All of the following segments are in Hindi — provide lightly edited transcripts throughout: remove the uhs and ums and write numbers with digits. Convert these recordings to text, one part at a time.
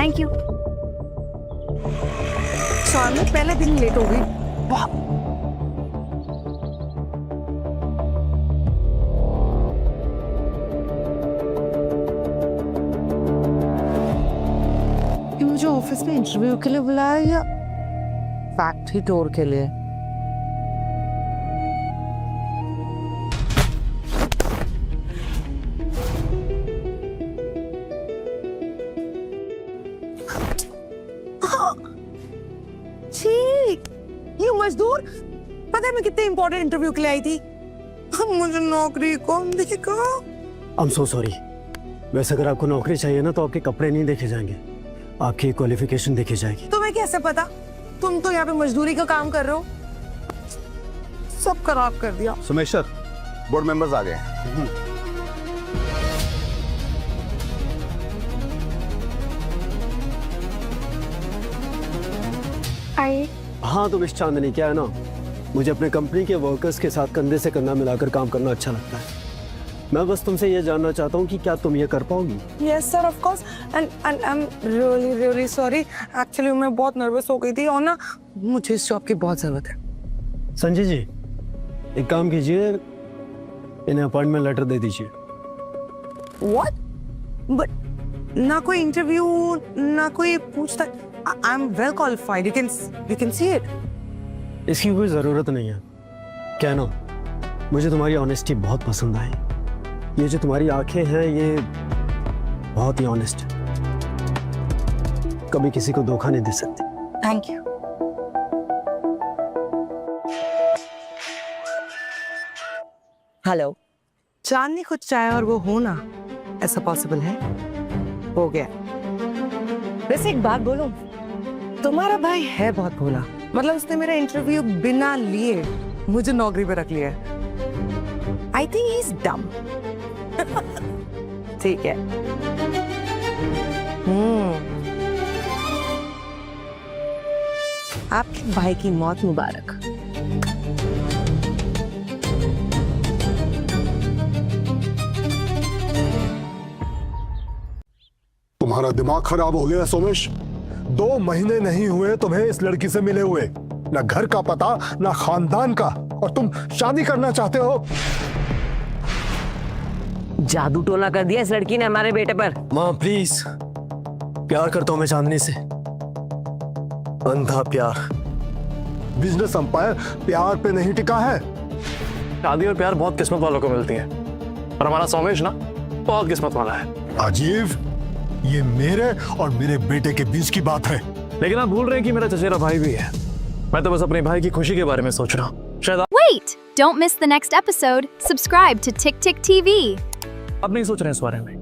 Thank you. शार्लेट पहले दिन लेट हो गई। वाह, मुझे ऑफिस में इंटरव्यू के लिए बुलाया या फैक्ट्री टूर के लिए? ठीक, ये मजदूर पता है मैं कितने इंपॉर्टेंट इंटरव्यू के लिए आई थी। मुझे नौकरी कौन देगा? I'm so sorry। वैसे अगर आपको नौकरी चाहिए ना तो आपके कपड़े नहीं देखे जाएंगे, आपकी क्वालिफिकेशन देखी जाएगी। तुम्हें कैसे पता? तुम तो यहाँ पे मजदूरी का काम कर रहे हो। सब खराब कर दिया। सुमेश सर, बोर्ड मेंबर्स आ गए हैं। आइए। हाँ तो मिस चांदनी, क्या है ना, मुझे अपने कंपनी के वर्कर्स के साथ कंधे से कंधा मिलाकर काम करना अच्छा लगता है। मैं बस तुमसे ये जानना चाहता हूँ कि क्या तुम ये कर पाओगी? Yes sir, of course, and I'm really sorry। Actually मैं बहुत नर्वस हो गई थी और ना मुझे इस जॉब की बहुत जरूरत है। संजय जी, एक काम कीजिए, इन्हें अपॉइंटमेंट लेटर दे दीजिए। What? But ना कोई इंटरव्यू, ना कोई पूछता। I'm well qualified, you can see it। इसकी कोई जरूरत नहीं है। क्या है ना, मुझे तुम्हारी ऑनेस्टी बहुत पसंद आई। ये जो तुम्हारी आंखें हैं ये बहुत ही ऑनेस्ट है, कभी किसी को धोखा नहीं दे सकती। Thank you। हेलो, चांदनी कुछ चाहे और वो हो ना, ऐसा पॉसिबल है? हो गया। वैसे एक बात बोलूं, तुम्हारा भाई है बहुत भोला। मतलब उसने मेरा इंटरव्यू बिना लिए मुझे नौकरी पे रख लिया है। I think he is dumb. ठीक है। आपके भाई की मौत मुबारक। तुम्हारा दिमाग खराब हो गया सोमेश। 2 महीने नहीं हुए तुम्हें इस लड़की से मिले हुए, ना घर का पता ना खानदान का, और तुम शादी करना चाहते हो। जादू टोना कर दिया इस लड़की ने हमारे बेटे पर। माँ प्लीज, प्यार करता हूँ मैं चांदनी से, अंधा प्यार। बिजनेस अंपायर प्यार पे नहीं टिका है। शादी और प्यार बहुत किस्मत वालों को मिलती है, और हमारा सोमेश ना बहुत किस्मत वाला है। अजीब, ये मेरे और मेरे बेटे के बीच की बात है। लेकिन आप भूल रहे हैं कि मेरा चचेरा भाई भी है। मैं तो बस अपने भाई की खुशी के बारे में सोच रहा हूँ। शायद Wait! Don't miss the next episode. Subscribe to Tick Tick TV. आप नहीं सोच रहे हैं इस बारे में।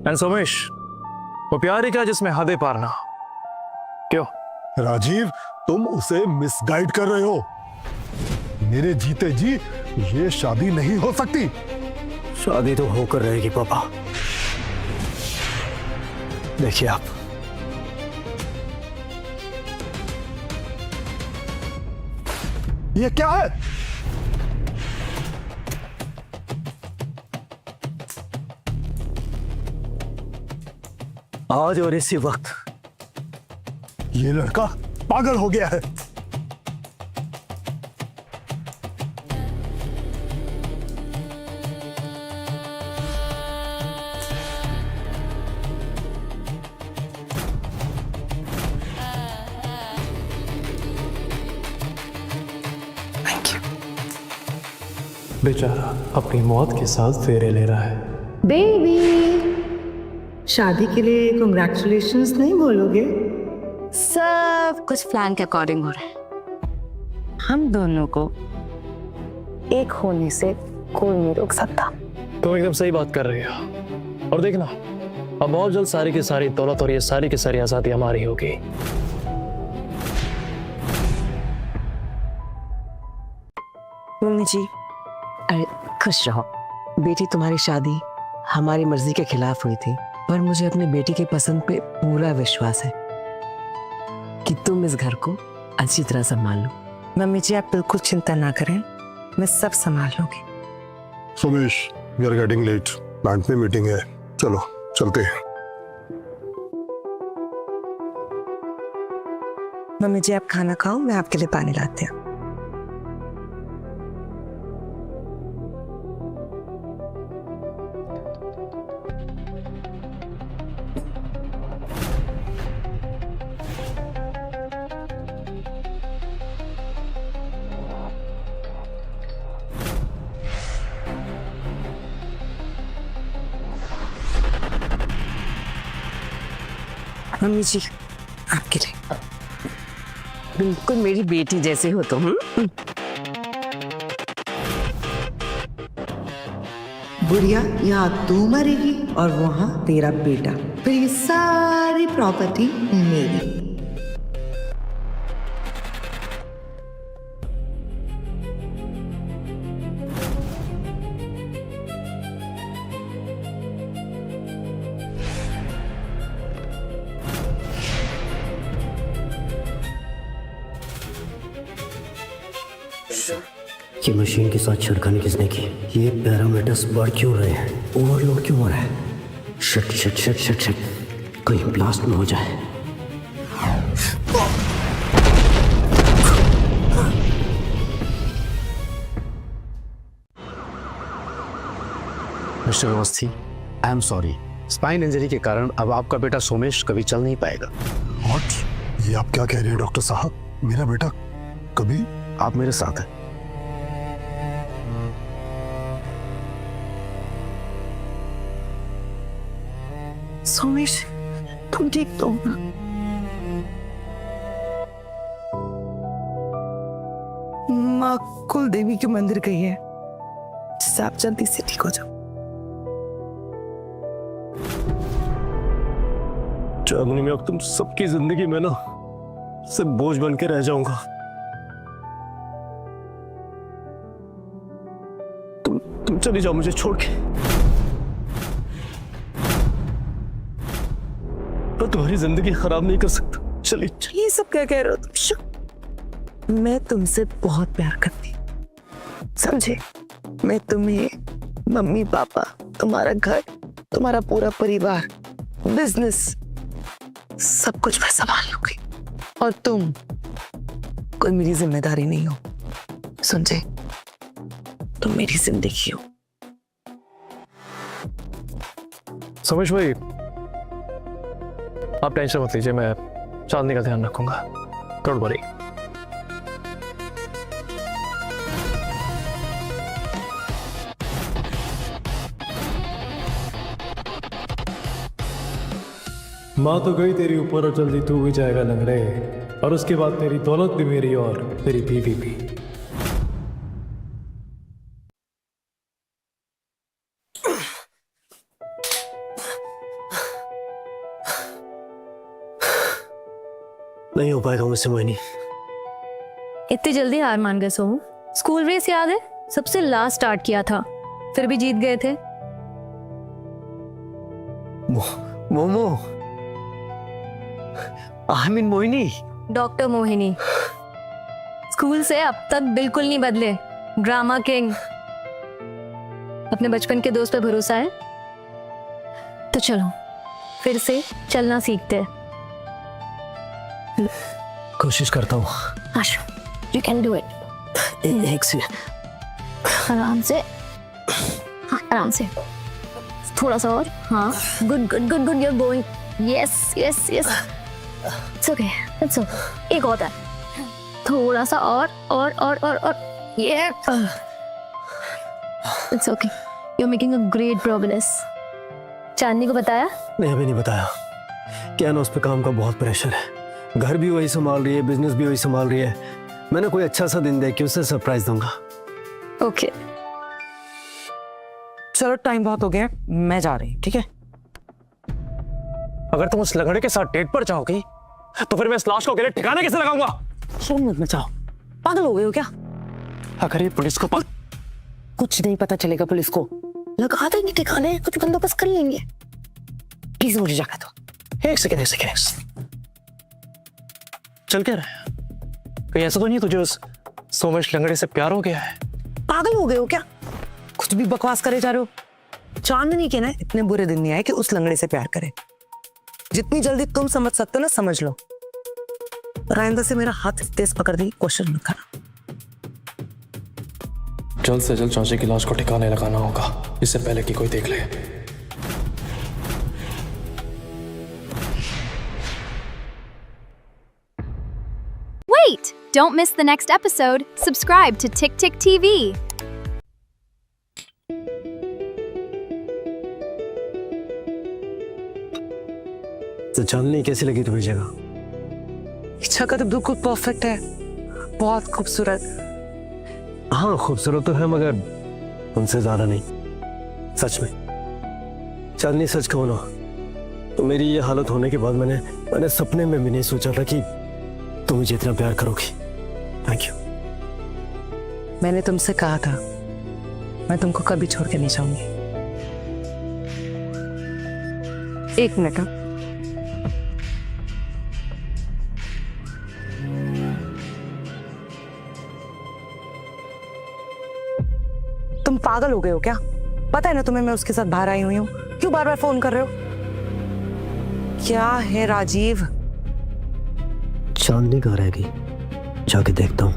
एंड सोमेश, वो प्यार ही क्या जिसमें हदें पार ना हो। क्यों? राजीव, तुम उसे मिसगाइड कर रहे हो। मेरे जीते जी ये शादी नहीं हो सकती। शादी तो होकर रहेगी पापा। देखिए आप, ये क्या है? आज और इसी वक्त ये लड़का पागल हो गया है। बेचारा अपनी मौत के साथ फेरे ले रहा है। बेबी, शादी के लिए कांग्रेचुलेशंस नहीं बोलोगे? सब कुछ प्लान के अकॉर्डिंग हो रहा है। हम दोनों को एक होने से कोई नहीं रोक सकता। तुम एकदम सही बात कर रही हो। और देखना, अब बहुत जल्द सारी की सारी दौलत और ये सारी की सारी आजादी हमारी होगी। मम्मी जी, अरे खुश रहो। बेटी, तुम्हारी शादी हमारी मर्जी के खिलाफ हुई थी, पर मुझे अपनी बेटी के पसंद पे पूरा विश्वास है कि तुम इस घर को अच्छी तरह संभाल लो। मम्मी जी आप बिल्कुल चिंता ना करें, मैं सब संभाल लूंगी। Sumesh, we are getting late. Plant में मीटिंग है, चलो चलते हैं। मम्मी जी आप खाना खाओ, मैं आपके लिए पानी लाती हूँ। मम्मी जी आपके लिए। बिल्कुल मेरी बेटी जैसे हो तुम। बुढ़िया यहाँ तू मरेगी और वहाँ तेरा बेटा, फिर ये सारी प्रॉपर्टी मेरी। ये मशीन के साथ छिड़कानी किसने की? ये पैरामीटर्स बढ़ क्यों रहे हैं? ओवरलोड क्यों हो रहा है? Shit shit shit shit shit, कहीं ब्लास्ट न हो जाए। Mister Awasthi, I am sorry. Spine injury के कारण अब आपका बेटा सोमेश कभी चल नहीं पाएगा। व्हाट? ये आप क्या कह रहे हैं डॉक्टर साहब? मेरा बेटा कभी? आप मेरे साथ हैं। सोमेश तुम ठीक तो हो ना? माँ कुल देवी के मंदिर गई है, जिससे आप जल्दी से ठीक हो जाओ। चांदनी में अब तुम सबकी जिंदगी में ना सिर्फ बोझ बन के रह जाऊंगा। तुम चली जाओ मुझे छोड़ के। मैं तुम्हारी जिंदगी खराब नहीं कर सकता। चलिए ये सब क्या कह रहे हो तुम? मैं तुमसे बहुत प्यार करती हूँ, समझे? मैं तुम्हें, मम्मी पापा, तुम्हारा घर, तुम्हारा पूरा परिवार, बिजनेस, सब कुछ मैं संभाल लूंगी। और तुम कोई मेरी जिम्मेदारी नहीं हो, समझे? तुम मेरी जिंदगी हो। सोमेश भाई, आप टेंशन मत लीजिए, मैं चांदनी का ध्यान रखूंगा। Don't worry. माँ तो गई तेरी ऊपर और जल्दी तू भी जाएगा लंगड़े, और उसके बाद तेरी दौलत भी मेरी और तेरी बीवी भी। नहीं हो पाएगा मुझसे मोहिनी। इतनी जल्दी हार मान गए सोमू? स्कूल रेस याद है? सबसे लास्ट स्टार्ट किया था, फिर भी जीत गए थे। Momo, I mean Mohini. Doctor Mohini. School से अब तक बिल्कुल नहीं बदले। Drama king. अपने बचपन के दोस्त पे भरोसा है? तो चलो फिर से चलना सीखते हैं। कोशिश करता हूँ। आशु, you can do it। एक से आराम से, हाँ आराम से, थोड़ा सा और। हाँ, good good good good, you're going। Yes yes yes। It's okay, it's okay। एक और है, थोड़ा सा और। Yeah। It's okay। You're making a great progress। चांदनी को बताया? नहीं, अभी नहीं बताया। क्या ना, उस पे काम का बहुत प्रेशर है। घर भी वही संभाल रही है, बिजनेस भी वही संभाल रही है। मैंने कोई अच्छा सा दिन देख के उसे सरप्राइज दूंगा। ओके। चलो टाइम बहुत हो गया, मैं जा रही हूँ, ठीक है? अगर तुम उस लंगड़े के साथ डेट पर जाओगी तो फिर मैं इस लाश को अकेले ठिकाने कैसे लगाऊंगा? शोर मत मचाओ, पागल हो गए हो क्या? अगर ये पुलिस को कुछ नहीं पता चलेगा पुलिस को। लगा देंगे ठिकाने, कुछ बंदोबस्त कर लेंगे। प्लीज मुझे जाकर दो। एक सेकेंड। चल क्या रहा है? कहीं ऐसा तो नहीं तुझे उस सोमेश लंगड़े से प्यार हो गया है? पागल हो गए हो क्या? कुछ भी बकवास करे जा रहे हो। चांदनी के ना इतने बुरे दिन नहीं आए कि उस लंगड़े से प्यार करे। जितनी जल्दी तुम समझ सकते हो ना, समझ लो। और आइंदा से मेरा हाथ तेज पकड़ दी क्वेश्चन मत करना। जल्द से जल्द चाची की लाश को ठिकाने लगाना होगा, इससे पहले कि कोई देख ले। Wait! Don't miss the next episode. Subscribe to Tick Tick TV. तो चांदनी कैसी लगी तुम्हें जगह? जगह तो बिल्कुल परफेक्ट है, बहुत खूबसूरत। हाँ खूबसूरत तो है मगर उनसे ज्यादा नहीं। सच में चांदनी, सच कहूँ ना तो मेरी ये हालत होने के बाद मैंने सपने में भी नहीं सोचा था कि तुम मुझे इतना प्यार करोगी। Thank you. मैंने तुमसे कहा था मैं तुमको कभी छोड़ के नहीं जाऊंगी। एक मिनट। तुम पागल हो गए हो क्या? पता है ना तुम्हें मैं उसके साथ बाहर आई हुई हूँ, क्यों बार बार फोन कर रहे हो? क्या है राजीव? चांदनी कहाँ रहेगी? जाके देखता हूँ।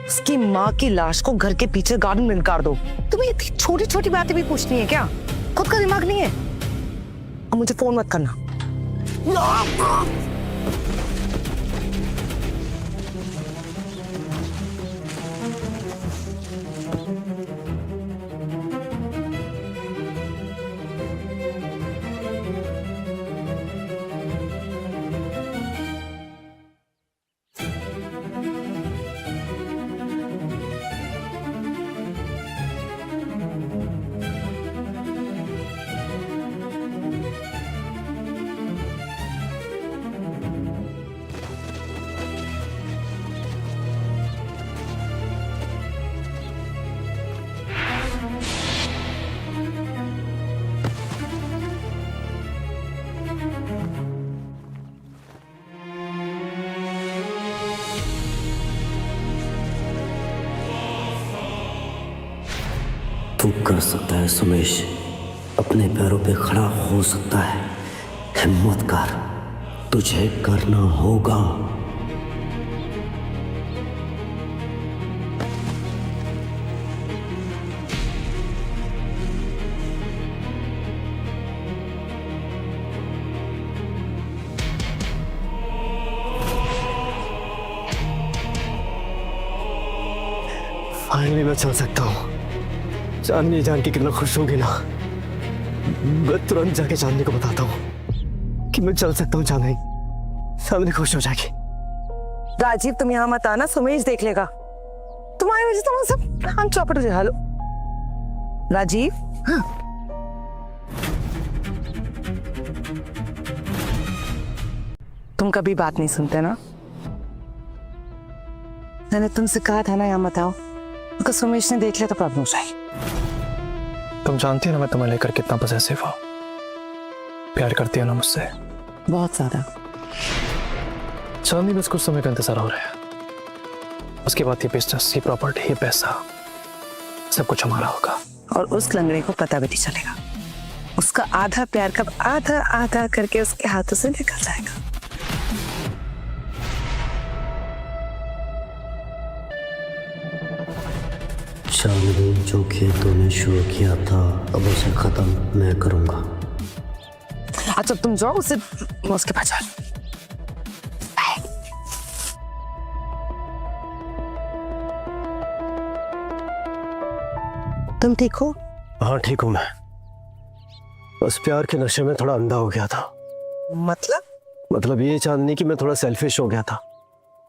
उसकी माँ की लाश को घर के पीछे गार्डन में निकाल दो। तुम्हें इतनी छोटी छोटी बातें भी पूछनी है क्या? खुद का दिमाग नहीं है? अब मुझे फोन मत करना। तू कर सकता है सुमेश, अपने पैरों पे खड़ा हो सकता है। हिम्मत कर, तुझे करना होगा। फाइनली मैं चल सकता हूँ। चांदनी जान के कितना खुश होगी ना। मैं तुरंत जाके चांदनी को बताता हूँ कि मैं चल सकता हूँ। चांदनी खुश हो जाएगी। राजीव तुम यहाँ मत आना, सुमेश देख लेगा। तुम्हारी वजह से तो सब कान चौपट हो जाए। हेलो राजीव। हाँ। तुम कभी बात नहीं सुनते ना। मैंने तुमसे कहा था ना यहाँ मत आओ, अगर सुमेश ने देख लिया तो प्रॉब्लम हो जाएगी। तुम जानती हो ना मैं तुम्हें लेकर कितना पजेसिव हूँ। प्यार करती है ना मुझसे? बहुत ज्यादा। चांदनी बस कुछ समय का इंतजार हो रहा है, उसके बाद ये बिजनेस, ये प्रॉपर्टी, ये पैसा, सब कुछ हमारा होगा। और उस लंगड़े को पता भी नहीं चलेगा। उसका आधा प्यार कब आधा आधा करके उसके हाथों से निकल जाएगा। चांदनी, जो खेल तूने शुरू किया था अब उसे खत्म मैं करूंगा। अच्छा तुम जाओ, उसे उसके पास जाओ। तुम ठीक हो? हाँ ठीक हूँ मैं। बस प्यार के नशे में थोड़ा अंधा हो गया था। मतलब ये चांदनी कि मैं थोड़ा सेल्फिश हो गया था,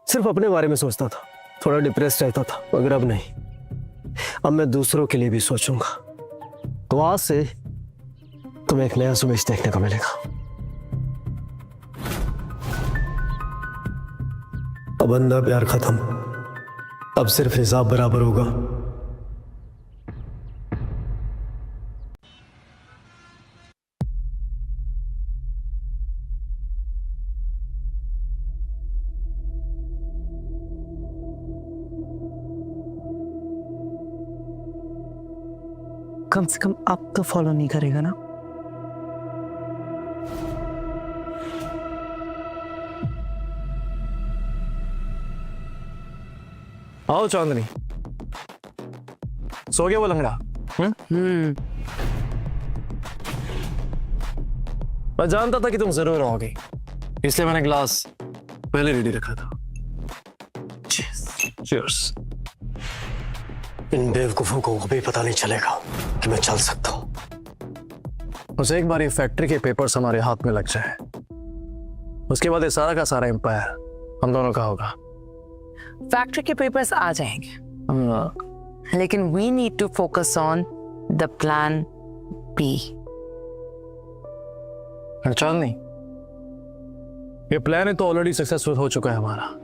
सिर्फ अपने बारे में सोचता था, थोड़ा डिप्रेस रहता था। मगर अब नहीं, अब मैं दूसरों के लिए भी सोचूंगा। तो आज से तुम्हें एक नया सुमेश देखने को मिलेगा। अब अंधा प्यार खत्म, अब सिर्फ हिसाब बराबर होगा। कम से कम अब तो फॉलो नहीं करेगा ना? आओ चांदनी, सो गया वो लंगड़ा? मैं जानता था कि तुम जरूर आओगे, इसलिए मैंने ग्लास पहले रेडी रखा था। Cheers. इन बेवकूफों को अभी पता नहीं चलेगा कि मैं चल सकता हूँ। बस एक बार ये फैक्ट्री के पेपर्स हमारे हाथ में लग जाए, उसके बाद ये सारा का सारा एम्पायर हम दोनों का होगा। फैक्ट्री के पेपर्स आ जाएंगे, लेकिन we need to focus on the plan B. Chandni, ये प्लान है तो ऑलरेडी सक्सेसफुल हो चुका है हमारा।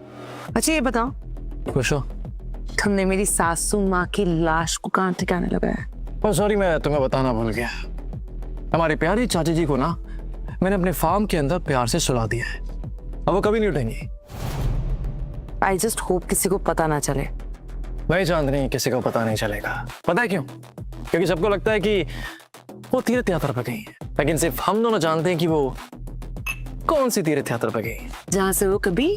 अच्छा ये बताओ, खुश हो? तुमने मेरी सासू माँ की लाश को कहाँ ठिकाने लगाया? और सॉरी, मैं तुम्हें बताना भूल गया। हमारे प्यारे चाचा जी को ना मैंने अपने फार्म के अंदर प्यार से सुला दिया है, अब वो कभी नहीं उठेंगे। आई जस्ट होप किसी को पता ना चले। नहीं चांदनी, किसी को पता नहीं चलेगा। पता है क्यों? क्योंकि सबको लगता है कि वो तीर्थ यात्रा पर गई है, लेकिन सिर्फ हम दोनों जानते हैं कि वो कौन सी तीर्थ यात्रा पर गई, जहां से वो कभी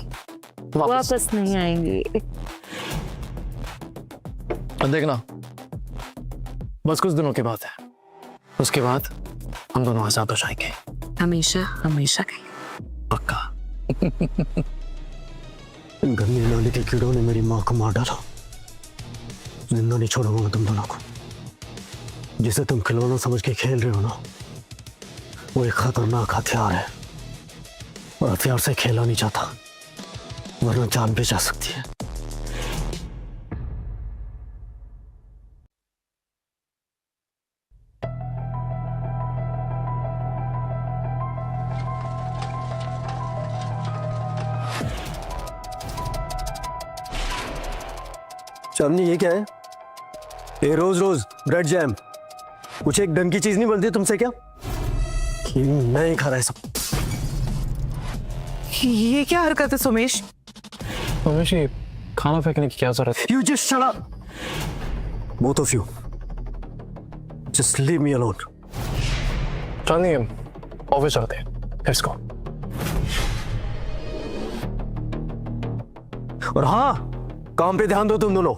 वापस नहीं आएंगे। अब देखना, बस कुछ दिनों की बात है, उसके बाद हम दोनों आजाद हो जाएंगे। हमेशा हमेशा के लिए। पक्का। इन गंदी नाली के कीड़ों ने मेरी माँ को मार डाला, जिंदा नहीं छोड़ूंगा तुम दोनों को। जिसे तुम खिलौना समझ के खेल रहे हो ना, वो एक खतरनाक हथियार है, और हथियार से खेला नहीं जाता, वरना जान भी जा सकती है। चांदनी, ये क्या है? ये रोज रोज ब्रेड जैम, कुछ एक ढंग की चीज नहीं बनती तुमसे क्या? मैं ही खा रहा है सब। ये क्या हरकत है सुमेश? सुमेश, ये खाना फेंकने की क्या जरूरत है? You just shut up, both of you. Just leave me alone. Chandni, office चलते हैं, लेट्स गो। और हाँ, काम पे ध्यान दो तुम दोनों।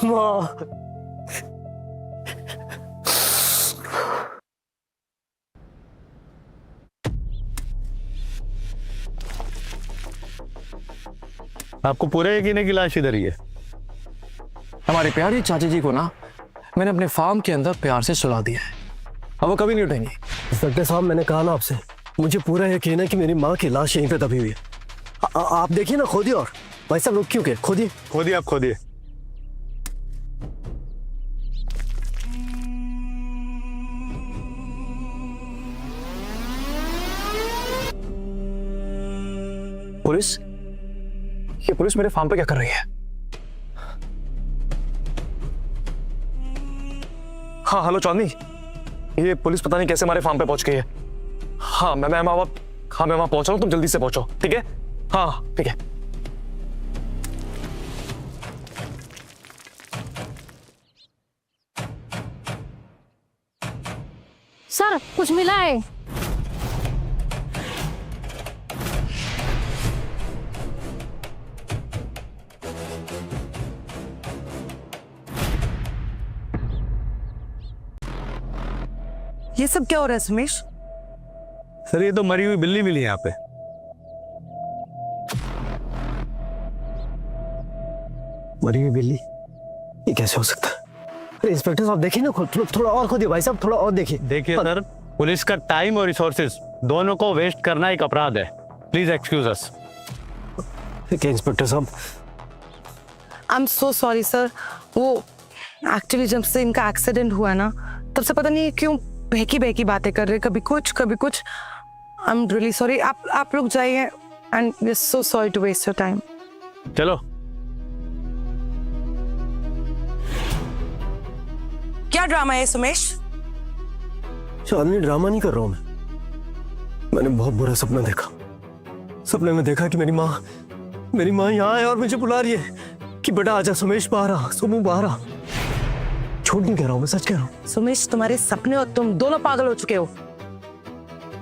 माँ, आपको पूरे यकीन है कि लाश इधर ही है? हमारे प्यारे चाचा जी को ना मैंने अपने फार्म के अंदर प्यार से सुला दिया है, अब वो कभी नहीं उठेंगे। इंस्पेक्टर साहब, मैंने कहा ना आपसे, मुझे पूरा यकीन है कि मेरी माँ की लाश यहीं पे दबी हुई है। आप देखिए ना, खोदिए। और भाई साहब, रुक क्यों गए? खोदिए खोदिए, आप खोदिए। पुलिस? ये पुलिस मेरे फार्म पे क्या कर रही है? हाँ हेलो चांदनी, ये पुलिस पता नहीं कैसे हमारे फार्म पे पहुंच गई है। हाँ मैं वहां पहुंच रहा हूँ, तुम जल्दी से पहुंचो, ठीक है? हाँ ठीक है। सर, कुछ मिला है? ये सब क्या हो रहा है सुमेश? सर, ये तो मरी हुई बिल्ली मिली यहाँ पे। मरी हुई बिल्ली? ये कैसे हो सकता है? अरे इंस्पेक्टर साहब देखिए ना, थोड़ा और खोदिए भाई साहब, थोड़ा और देखिए। देखिए सर, पुलिस का टाइम और रिसोर्सेज दोनों को वेस्ट करना एक अपराध है। प्लीज एक्सक्यूज अस। देखिए इंस्पेक्टर साहब, I am so sorry sir. वो एक्चुअली जब से इनका एक्सीडेंट हुआ ना, तब से पता नहीं क्यों बहकी बातें कर रहे, कभी कुछ। I am really sorry. आप लोग जाइए, and we are so sorry to waste your time. चलो। क्या ड्रामा है सुमेश? चांदनी, ड्रामा नहीं कर रहा हूं मैंने बहुत बुरा सपना देखा। सपने में देखा कि मेरी माँ यहाँ है और मुझे बुला रही है कि बेटा आजा सुमेश, बाहर आ, सुमू बाहर आ। झूठ नहीं कह रहा हूं, मैं सच कह रहा हूं। सुमेश, तुम्हारे सपने और तुम दोनों पागल हो चुके हो।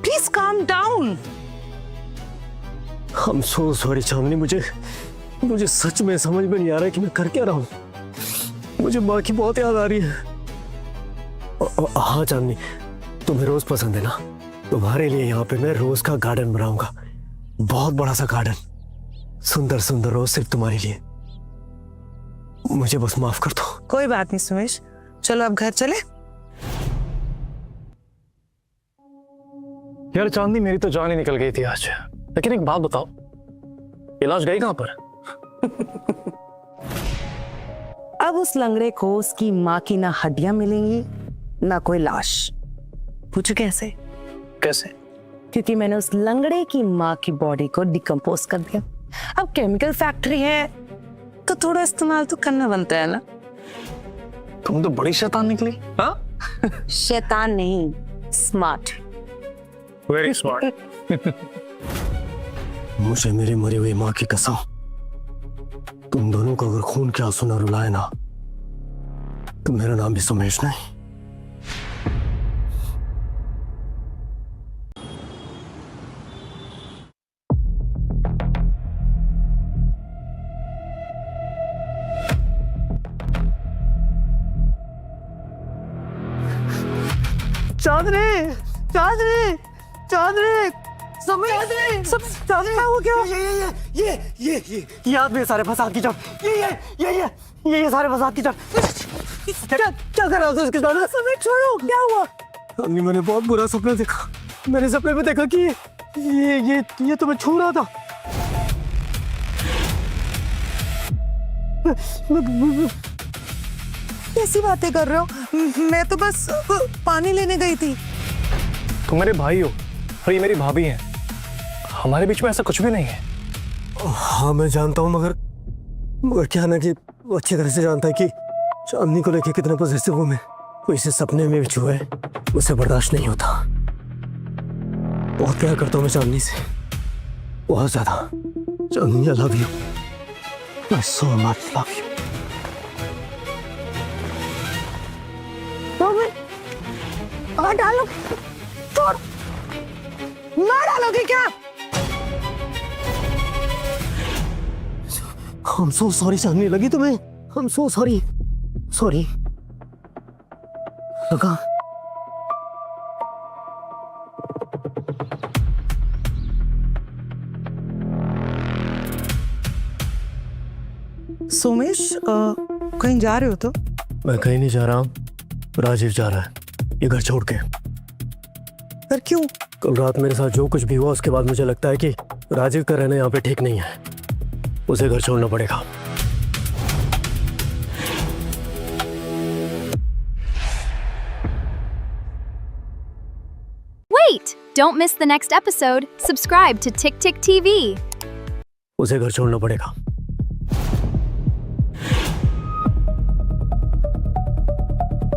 Please calm down. I'm so sorry चांदनी, मुझे सच में समझ में नहीं आ रहा है कि मैं कर क्या रहा हूँ। मुझे माँ की बहुत याद आ रही है। हाँ चांदनी, तुम्हें रोज पसंद है ना? तुम्हारे लिए यहाँ पे मैं रोज का गार्डन बनाऊंगा, बहुत बड़ा सा गार्डन, सुंदर सुंदर रोज सिर्फ तुम्हारे लिए। मुझे बस माफ कर दो। कोई बात नहीं सुमेश, चलो अब घर चले। यार चांदनी, मेरी तो जान ही निकल गई थी आज। लेकिन एक बात बताओ, इलाज गई कहां पर? अब उस लंगड़े को उसकी माँ की ना हड्डियां मिलेंगी ना कोई लाश। पूछो कैसे? कैसे? क्योंकि मैंने उस लंगड़े की माँ की बॉडी को डिकम्पोज कर दिया। अब केमिकल फैक्ट्री है तो थोड़ा इस्तेमाल तो करना बनता है ना। तुम तो बड़ी शैतान निकली। हाँ? शैतान नहीं, स्मार्ट। Very smart. मुझे मेरी मरी हुई माँ की कसम, तुम दोनों को अगर खून के आंसू न रुलाए ना, तो मेरा नाम भी सुमेश नहीं। चांदनी, चांदनी, चांदनी, चांदनी, वो क्या? ये आदमी सारे फसाद की जड़, ये सारे फसाद की जड़। क्या कर रहा था इसके साथ? समय छोड़ो, क्या हुआ? चांदनी, मैंने बहुत बुरा सपना देखा। मैंने सपने में देखा कि ये तुम्हें छू रहा था। कैसी बातें कर रहे हो? मैं तो बस पानी लेने गई थी। तुम मेरे भाई हो और ये मेरी भाभी हैं। हमारे बीच में ऐसा कुछ भी नहीं है। हाँ मैं जानता हूँ, मगर क्या ना कि वो अच्छी तरह से जानता है कि चांदनी को लेके कितना पॉजिटिव हूँ मैं। वो इसे सपने में भी छुए, मुझसे बर्दाश्त नहीं होता। बहुत प्यार करता हूँ मैं चांदनी से, बहुत ज्यादा। Chandni, I love you, I so much love you. डालो, छोड़, ना डालोगे क्या? I'm so sorry चांदनी, लगी तुम्हें? I'm so sorry, sorry। लगा? सोमेश, कहीं जा रहे हो तो? मैं कहीं नहीं जा रहा हूँ, राजीव जा रहा है ये घर छोड़ के। पर क्यों? कल रात मेरे साथ जो कुछ भी हुआ उसके बाद मुझे लगता है कि राजीव का रहना यहाँ पे ठीक नहीं है, उसे घर छोड़ना पड़ेगा। Wait! Don't miss the next episode. Subscribe to Tick Tick TV. उसे घर छोड़ना पड़ेगा।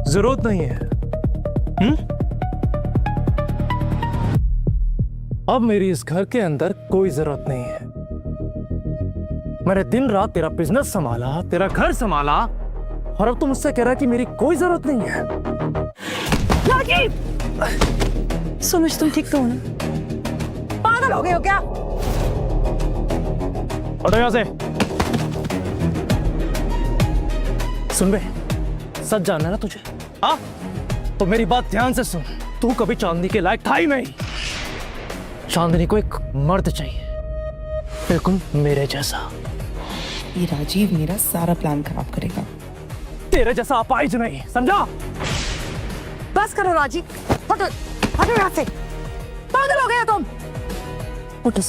जरूरत नहीं है। अब मेरी इस घर के अंदर कोई जरूरत नहीं है। मैंने दिन रात तेरा बिजनेस संभाला, तेरा घर संभाला, और अब तुम मुझसे कह रहा है कि मेरी कोई जरूरत नहीं है। सोमेश, तुम ठीक तो हो ना? पागल हो गए हो क्या? हटो यहां से। सुन बे, सच जानना है ना तुझे? हाँ, तो मेरी बात ध्यान से सुन। तू कभी चांदनी के लायक था ही नहीं। चांदनी को एक मर्द चाहिए, बिल्कुल मेरे जैसा। ये राजीव मेरा सारा प्लान खराब करेगा। तेरे जैसा अपाहिज नहीं, समझा? बस करो राजीव, हटो, हटो यहाँ से। पागल हो गया तुम। उठो।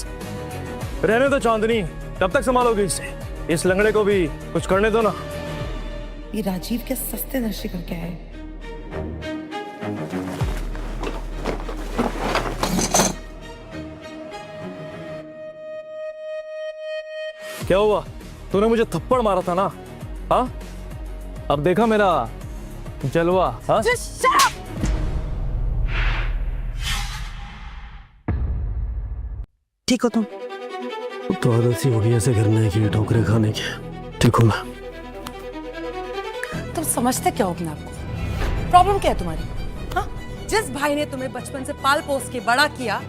रहने दो चांदनी, कब तक संभालोगी इसे? इस लंगड़े को भी कुछ करने दो ना। ये राजीव के सस्ते नशे करके आए। क्या हुआ? तूने मुझे थप्पड़ मारा था ना? हाँ, अब देखा मेरा जलवा। हाँ ठीक हो तुम? तो आदत सी होगी ऐसे करने की, ठोकरे खाने की। ठीक हूँ मैं। तुम समझते क्या हो अपने आप को? प्रॉब्लम क्या है तुम्हारी? हाँ? जिस भाई ने तुम्हें बचपन से पाल पोस के बड़ा किया,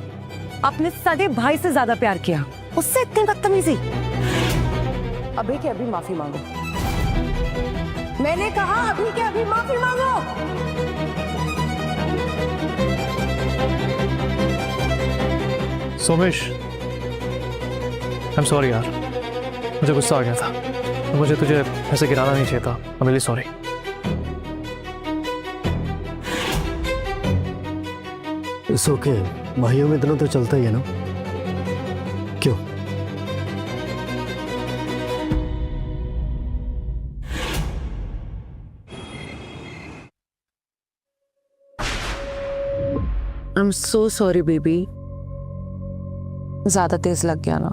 अपने सगे भाई से ज्यादा प्यार किया, उससे इतनी बदतमीजी। अभी के अभी माफी मांगो। मैंने कहा अभी के अभी माफी मांगो। सोमेश, आई एम सॉरी यार, मुझे गुस्सा आ गया था। मुझे तुझे ऐसे गिराना नहीं चाहिए था। आई am really sorry. It's okay, भाइयों में इतना तो चलता ही है ना। क्यों? I am so sorry baby, ज्यादा तेज लग गया ना।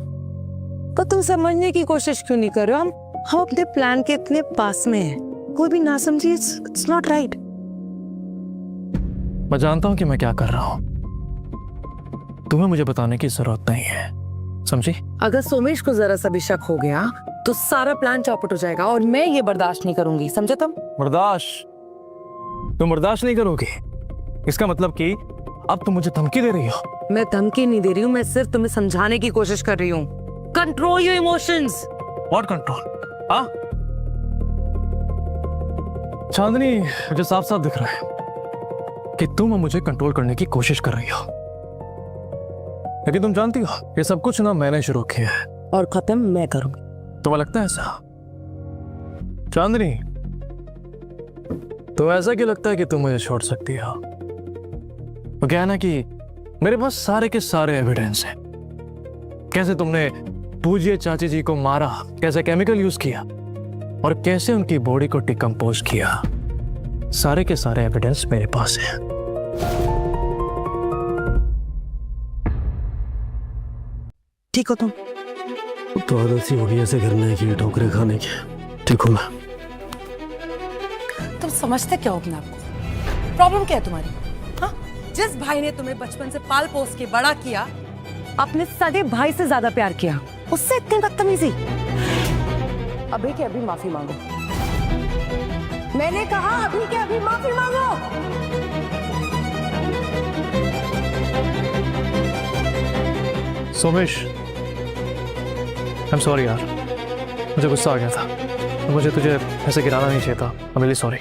पर तुम समझने की कोशिश क्यों नहीं कर रहे हो? हम अपने प्लान के इतने पास में हैं, कोई भी ना समझिए। It's not right. मैं जानता हूं कि मैं क्या कर रहा हूं। तुम्हें मुझे बताने की जरूरत नहीं है, समझी? अगर सोमेश को जरा सा भी शक हो गया तो सारा प्लान चौपट हो जाएगा और मैं ये बर्दाश्त नहीं करूंगी, समझे तुम? बर्दाश्त? तुम बर्दाश्त नहीं करोगे? इसका मतलब कि अब तुम मुझे धमकी दे रही हो? मैं धमकी नहीं दे रही हूँ, मैं सिर्फ तुम्हें समझाने की कोशिश कर रही हूँ। Control your emotions. What control? हाँ चांदनी, मुझे साफ साफ दिख रहा है कि तुम मुझे कंट्रोल करने की कोशिश कर रही हो, लेकिन तुम जानती हो ये सब कुछ ना मैंने शुरू किया है और खत्म मैं करूंगी। तुम्हें लगता है ऐसा? चांदनी, तो ऐसा क्यों लगता है कि तुम मुझे छोड़ सकती हो? वो क्या है ना कि मेरे पास सारे के सारे एविडेंस हैं। कैसे तुमने पूजिए चाची जी को मारा, कैसे केमिकल यूज किया और कैसे उनकी बॉडी को डिकम्पोज किया, सारे के सारे एविडेंस मेरे पास हैं। ठीक हो तुम? तो आदत सी होगी ऐसे करने की, ठोकरे खाने की। ठीक हूँ मैं। तुम समझते क्या हो अपने आप को? प्रॉब्लम क्या है तुम्हारी? हाँ? जिस भाई ने तुम्हें बचपन से पाल पोस के बड़ा किया, अपने सगे भाई से ज्यादा प्यार किया, उससे इतनी बदतमीजी। अभी के अभी माफी मांगो। मैंने कहा अभी के अभी माफी मांगो। सोमेश, आई एम सॉरी यार, मुझे गुस्सा आ गया था। मुझे तुझे ऐसे गिराना नहीं चाहिए था। आई am really sorry.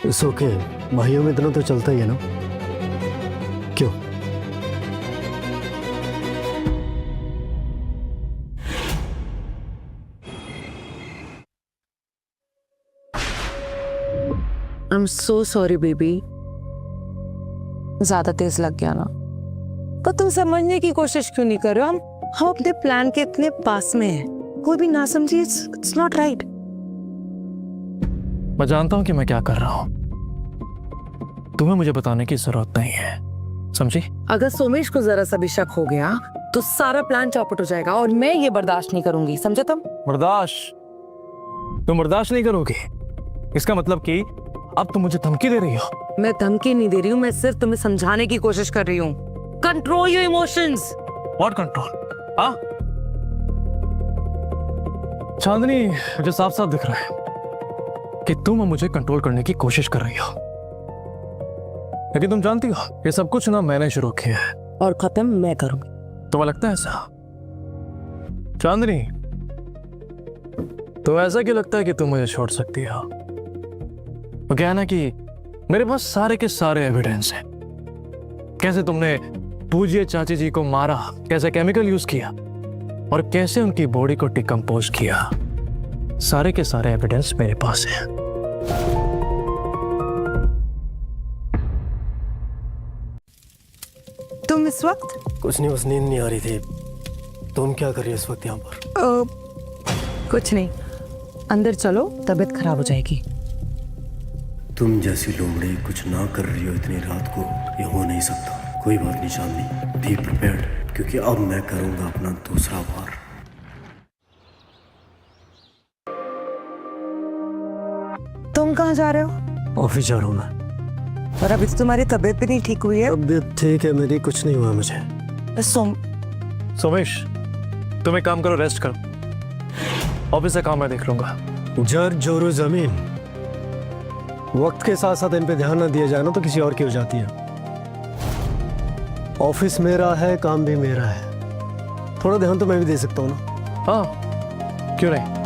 It's okay, भाइयों में इतना तो चलता ही है ना। क्यों? I am so sorry baby, ज्यादा तेज लग गया ना। पर तुम समझने की कोशिश क्यों नहीं कर रहे हो? हम अपने प्लान के इतने पास में हैं, कोई भी ना समझिए। It's not right. मैं जानता हूं कि मैं क्या कर रहा हूं। तुम्हें मुझे बताने की जरूरत नहीं है, समझी? अगर सोमेश को जरा सा भी शक हो गया तो सारा प्लान चौपट हो जाएगा और मैं ये बर्दाश्त नहीं करूंगी, समझे तुम? बर्दाश्त? तुम बर्दाश्त नहीं करोगे? इसका मतलब कि अब तुम मुझे धमकी दे रही हो? मैं धमकी नहीं दे रही हूँ, मैं सिर्फ तुम्हें समझाने की कोशिश कर रही हूँ। Control your emotions. What control? हाँ चांदनी, मुझे साफ साफ दिख रहा है कि तुम मुझे कंट्रोल करने की कोशिश कर रही हो, लेकिन तुम जानती हो ये सब कुछ ना मैंने शुरू किया है और खत्म मैं करूंगी। तुम्हें लगता है ऐसा? चांदनी, तो ऐसा क्यों लगता है कि तुम मुझे छोड़ सकती हो? वो क्या है ना कि मेरे पास सारे के सारे एविडेंस हैं। कैसे तुमने पूजिए चाची जी को मारा, कैसे केमिकल यूज किया और कैसे उनकी बॉडी को डिकम्पोज किया, सारे के सारे एविडेंस मेरे पास हैं। तुम इस वक्त? कुछ नहीं, बस नींद नहीं आ रही थी। तुम क्या कर रही हो इस वक्त यहाँ पर? कुछ नहीं, अंदर चलो, तबीयत खराब हो जाएगी। तुम जैसी लोमड़ी कुछ ना कर रही हो इतनी रात को, ये हो नहीं सकता। कोई बात नहीं चांदनी, बी प्रिपेयर्ड, क्योंकि अब मैं करूंगा अपना दूसरा वार। तुम कहाँ जा रहे हो? ऑफिस जा रहा हूँ मैं। और अभी तो तुम्हारी तबीयत भी नहीं ठीक हुई है। तबीयत ठीक है मेरी, कुछ नहीं हुआ मुझे। सोमेश, तुम एक काम करो, रेस्ट करो। ऑफिस से काम मैं देख लूंगा। जर जोरो जमीन, वक्त के साथ साथ इन पे ध्यान ना दिया जाए ना तो किसी और की हो जाती है। ऑफिस मेरा है, काम भी मेरा है, थोड़ा ध्यान तो मैं भी दे सकता हूँ ना। हाँ, क्यों नहीं।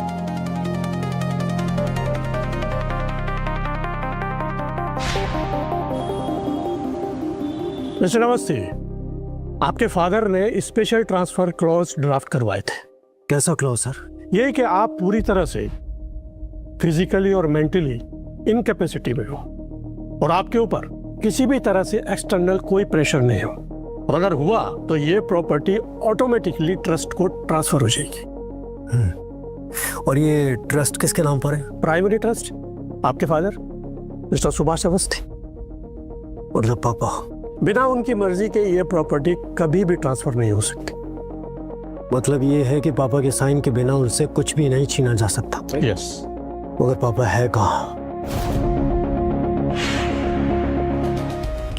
मिस्टर नमस्ते, आपके फादर ने स्पेशल ट्रांसफर क्लॉज ड्राफ्ट करवाए थे। कैसा क्लॉज सर? ये कि आप पूरी तरह से फिजिकली और मेंटली इनकैपेसिटी में हो और आपके ऊपर किसी भी तरह से एक्सटर्नल कोई प्रेशर नहीं हो, और अगर हुआ तो ये प्रॉपर्टी ऑटोमेटिकली ट्रस्ट को ट्रांसफर हो जाएगी। और ये ट्रस्ट किसके नाम पर है? प्राइमरी ट्रस्ट आपके फादर मिस्टर सुभाष अवस्थी, मतलब पापा। बिना उनकी मर्जी के ये प्रॉपर्टी कभी भी ट्रांसफर नहीं हो सकती। मतलब ये है कि पापा के साइन के बिना उनसे कुछ भी नहीं छीना जा सकता। यस। मगर पापा है कहाँ?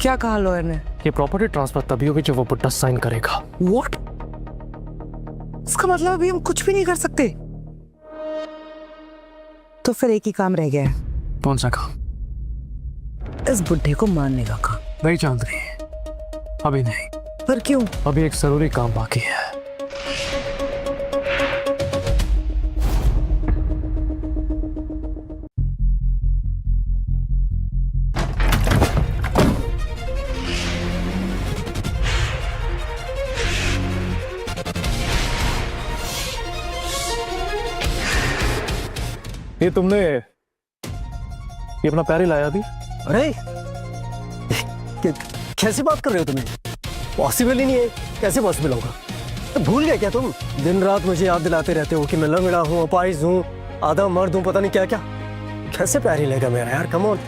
क्या कहा लॉयर ने? ये प्रॉपर्टी ट्रांसफर तभी होगी जब वो बुड्ढा साइन करेगा। What? इसका मतलब अभी हम कुछ भी नहीं कर सकते। तो फिर एक ही काम रह गया है। कौन सा काम? इस बुढ़े को मारने का काम। नहीं चांदनी, अभी नहीं। पर क्यों? अभी एक जरूरी काम बाकी है। ये तुमने ये अपना पैर ही लाया अभी? अरे कैसे बात कर रहे हो तुम्हें? पॉसिबल ही नहीं है। कैसे पॉसिबल होगा? तो भूल गए क्या तुम? दिन रात मुझे याद दिलाते रहते हो कि मैं लंगड़ा हूँ, अपाहिज हूँ, आधा मर्द हूँ, पता नहीं क्या क्या। कैसे पैर ही लेगा मेरा यार? Come on.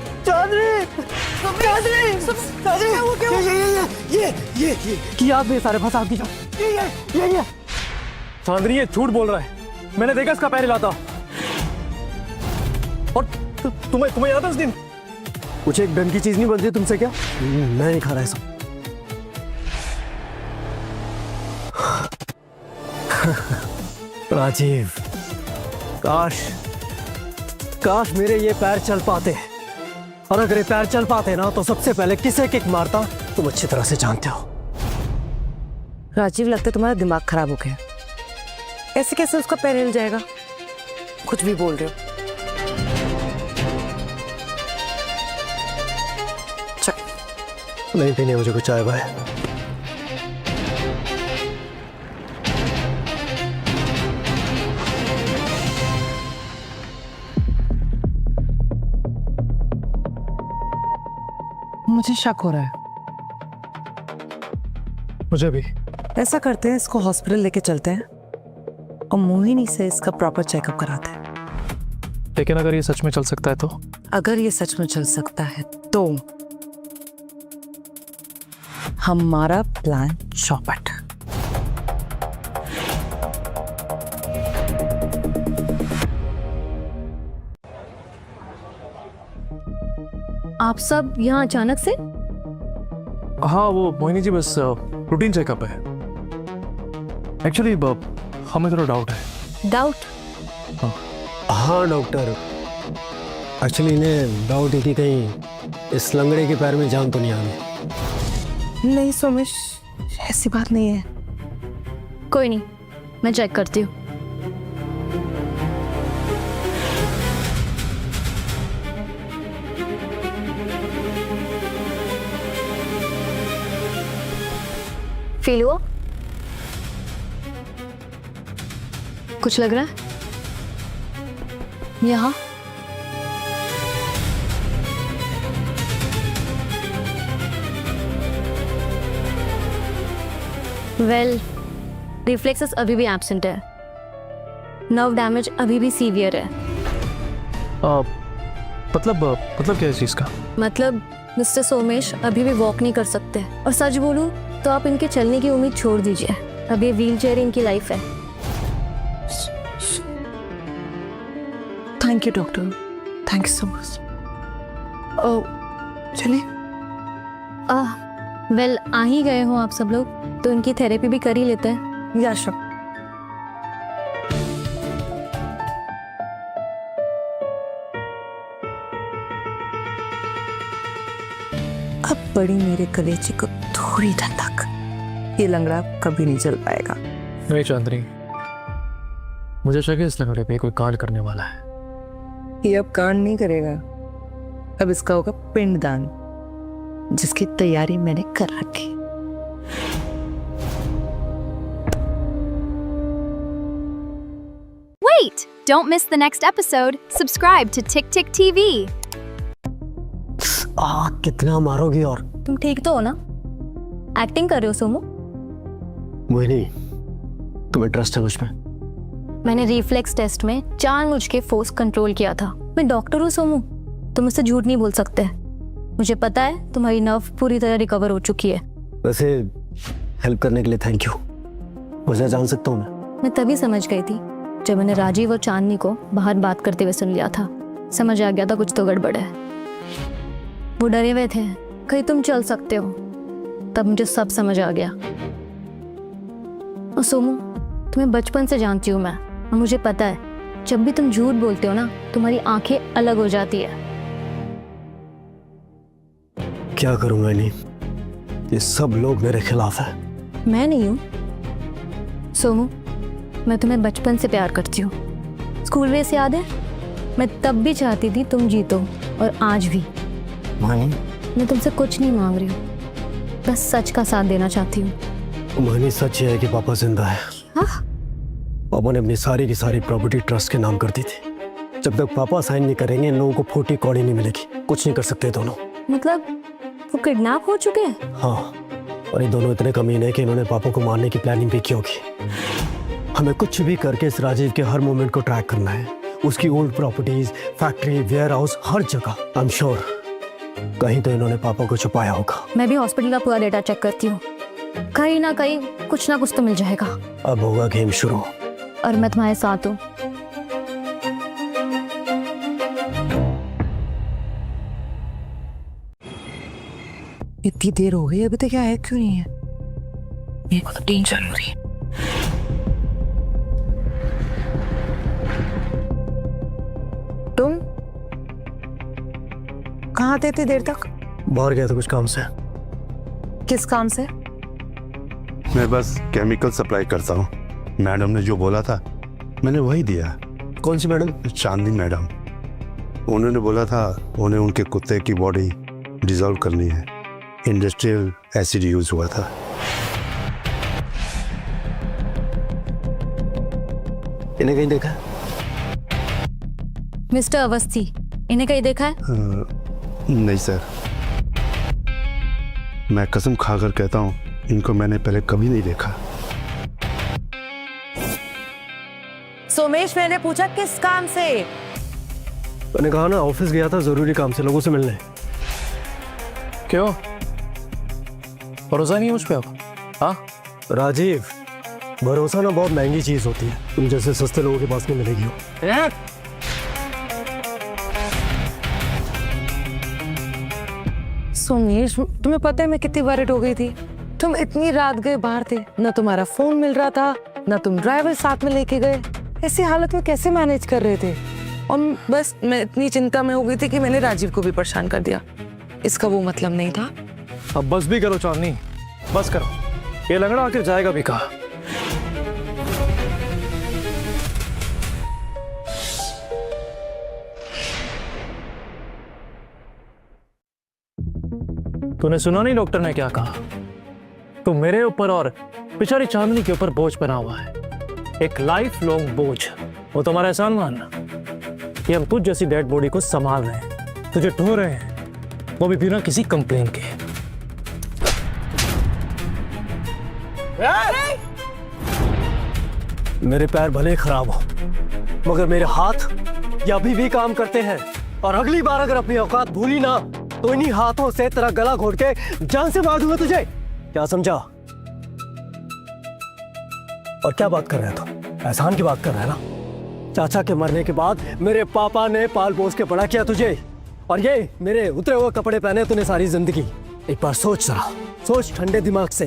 ये की याद में सारे फंसा दी। ये चांदनी ये झूठ बोल रहा है, मैंने देखा इसका पैर हिलाता। और तुम्हें याद है उस दिन? कुछ एक ढंग की चीज नहीं बनती तुमसे क्या? मैं नहीं खा रहा है सब। राजीव, काश मेरे ये पैर चल पाते, और अगर ये पैर चल पाते ना तो सबसे पहले किसे किक मारता तुम अच्छी तरह से जानते हो। राजीव, लगता है तुम्हारा दिमाग खराब हो गया। ऐसे कैसे उसका पैर हिल जाएगा? कुछ भी बोल रहे हो। नहीं पीने मुझे कुछ चाय बाय। मुझे शक हो रहा है। मुझे भी। ऐसा करते हैं, इसको हॉस्पिटल लेके चलते हैं और मोहिनी से इसका प्रॉपर चेकअप कराते हैं। लेकिन अगर ये सच में चल सकता है तो? अगर ये सच में चल सकता है तो हमारा प्लान चौपट। आप सब यहाँ अचानक से? हाँ वो मोहिनी जी बस रूटीन चेकअप है। एक्चुअली हमें थोड़ा डाउट है। डाउट? हाँ डॉक्टर, एक्चुअली इन्हें डाउट है कि कहीं इस लंगड़े के पैर में जान तो नहीं आ गई। नहीं सोमेश, ऐसी बात नहीं है। कोई नहीं, मैं चेक करती हूँ। फील हुआ? कुछ लग रहा है यहाँ? वेल, रिफ्लेक्सेस अभी भी एब्सेंट है। नर्व डैमेज अभी भी सीवियर है। मतलब क्या है इस चीज का? मतलब मिस्टर सोमेश अभी भी वॉक नहीं कर सकते, और सच बोलूं तो आप इनके चलने की उम्मीद छोड़ दीजिए। अब ये व्हील चेयर इनकी लाइफ है। Thank you doctor, thank you so much. ओ चलिए। वेल आ ही गए हो आप सब लोग तो इनकी थेरेपी भी कर ही लेते हैं। या श्योर। अब बड़ी मेरे कलेजे को थोड़ी ठंडक। ये लंगड़ा कभी नहीं चल पाएगा। नहीं चांदनी, मुझे शक है इस लंगड़े पे कोई कांड करने वाला है। ये अब कांड नहीं करेगा, अब इसका होगा पिंडदान, जिसकी तैयारी मैंने कर रखी। Wait! Don't miss the next episode. Subscribe to Tick Tick TV. कितना मारोगी? और तुम ठीक तो हो ना? एक्टिंग कर रहे हो सोमू? मोहिनी, तुम्हें ट्रस्ट है मुझ पे? मैंने रिफ्लेक्स टेस्ट में जानबूझ के फोर्स कंट्रोल किया था। मैं डॉक्टर हूँ सोमू, तुम मुझसे झूठ नहीं बोल सकते। मुझे पता है तुम्हारी नर्व पूरी तरह रिकवर हो चुकी है। वैसे हेल्प करने के लिए थैंक यू। मुझे जान सकता हूँ मैं तभी समझ गई थी जब मैंने राजीव और चांदनी को बाहर बात करते हुए सुन लिया था। समझ आ गया था कुछ तो गड़बड़ है। वो डरे हुए थे कहीं तुम चल सकते हो, तब मुझे सब समझ आ गया। और सोमू, तुम्हें बचपन से जानती हूँ मैं, और मुझे पता है जब भी तुम झूठ बोलते हो ना तुम्हारी आंखें अलग हो जाती है। क्या करूं मैं? नहीं, ये सब लोग मेरे खिलाफ है। मैं नहीं हूँ सोमू, मैं तुम्हें बचपन से प्यार करती हूँ। स्कूल रेस याद है? मैं तब भी चाहती थी तुम जीतो, और आज भी। मैं तुमसे कुछ नहीं मांग रही हूँ, बस सच का साथ देना चाहती हूँ। मोहिनी, सच ये है कि पापा जिंदा है। हाँ? पापा ने अपनी सारी की सारी प्रॉपर्टी ट्रस्ट के नाम कर दी थी। जब तक पापा साइन नहीं करेंगे इन लोगों को 40 कौड़ी नहीं मिलेगी। कुछ नहीं कर सकते दोनों। मतलब वो किडनैप हो चुके हैं? हाँ, और ये दोनों इतने कमीने हैं कि इन्होंने पापा को मारने की प्लानिंग भी की होगी। हमें कुछ भी करके इस राजीव के हर मोमेंट को ट्रैक करना है। उसकी old properties, factory, warehouse, हर जगह। आई एम श्योर कहीं तो इन्होंने पापा को छुपाया होगा। मैं भी हॉस्पिटल का पूरा डेटा चेक करती हूँ, कहीं ना कहीं कुछ ना कुछ तो मिल जाएगा। अब होगा गेम शुरू, और मैं तुम्हारे साथ हूँ। इतनी देर हो गई, अभी तक आया क्यों नहीं है? मेरे को तो टेंशन हो रही है। तुम कहाँ थे इतनी देर तक? बाहर गया था कुछ काम से। किस काम से? मैं बस केमिकल सप्लाई करता हूँ। मैडम ने जो बोला था मैंने वही दिया। कौन सी मैडम? चांदनी मैडम। उन्होंने बोला था उन्हें उनके कुत्ते की बॉडी डिजॉल्व करनी है। इंडस्ट्रियल एसिड यूज हुआ था। इन्हें कहीं देखा? मिस्टर अवस्थी, इन्हें कहीं देखा है? नहीं सर, मैं कसम खाकर कहता हूँ इनको मैंने पहले कभी नहीं देखा। सोमेश, मैंने पूछा किस काम से? मैंने कहा ना ऑफिस गया था जरूरी काम से, लोगों से मिलने। क्यों? भरोसा नहीं मुझ पे अब? हाँ राजीव, भरोसा ना बहुत महंगी चीज होती है। तुम जैसे सस्ते लोगों के पास नहीं मिलेगी हो। सोमेश, तुम्हें पता है मैं कितनी वरिड हो गई थी? तुम इतनी रात गए बाहर थे, ना तुम्हारा फोन मिल रहा था, ना तुम ड्राइवर साथ में लेके गए। ऐसी हालत में कैसे मैनेज कर रहे थे? और बस मैं इतनी चिंता में हो गई थी कि मैंने राजीव को भी परेशान कर दिया। इसका वो मतलब नहीं था। अब बस भी करो चांदनी, बस करो। ये लंगड़ा आखिर जाएगा भी कहाँ? तूने सुना नहीं डॉक्टर ने क्या कहा? तो मेरे ऊपर और बेचारी चांदनी के ऊपर बोझ बना हुआ है, एक लाइफ लॉन्ग बोझ। वो तुम्हारा एहसान मानना कि हम तुझ जैसी डेड बॉडी को संभाल रहे हैं, तुझे ढो रहे हैं, वो भी बिना किसी कंप्लेन के। मेरे पैर भले खराब हो मगर मेरे हाथ ये अभी भी काम करते हैं। और अगली बार अगर अपनी औकात भूली ना तो इन्हीं हाथों से तेरा गला घोट के जान से मार दूंगा तुझे। क्या समझा? और क्या बात कर रहे हो? तो एहसान की बात कर रहे हैं ना? चाचा के मरने के बाद मेरे पापा ने पाल पोस के बड़ा किया तुझे, और ये मेरे उतरे हुए कपड़े पहने तूने सारी जिंदगी। एक बार सोच जरा, सोच ठंडे दिमाग से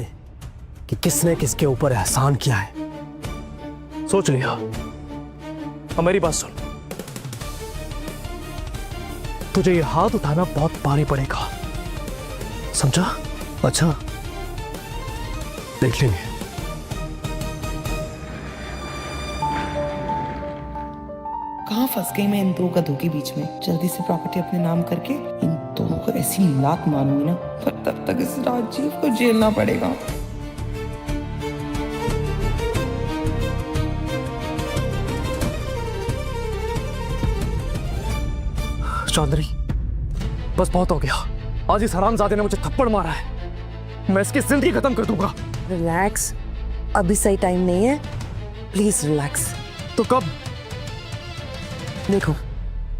कि किसने किसके ऊपर एहसान किया है। सोच लिया। अब मेरी बात सुन, तुझे ये हाथ उठाना बहुत भारी पड़ेगा, समझा? अच्छा, देख लेंगे। कहाँ फंस गई मैं इन दो गधों के बीच में। जल्दी से प्रॉपर्टी अपने नाम करके इन दोनों को ऐसी लात मारूंगी ना, पर तब तक इस राजीव को झेलना पड़ेगा। चांदनी, बस बहुत हो गया। आज इस हरामजादे ने मुझे थप्पड़ मारा है, मैं इसकी जिंदगी खत्म कर दूंगा। रिलैक्स, अभी सही टाइम नहीं है, प्लीज रिलैक्स। तो कब? देखो,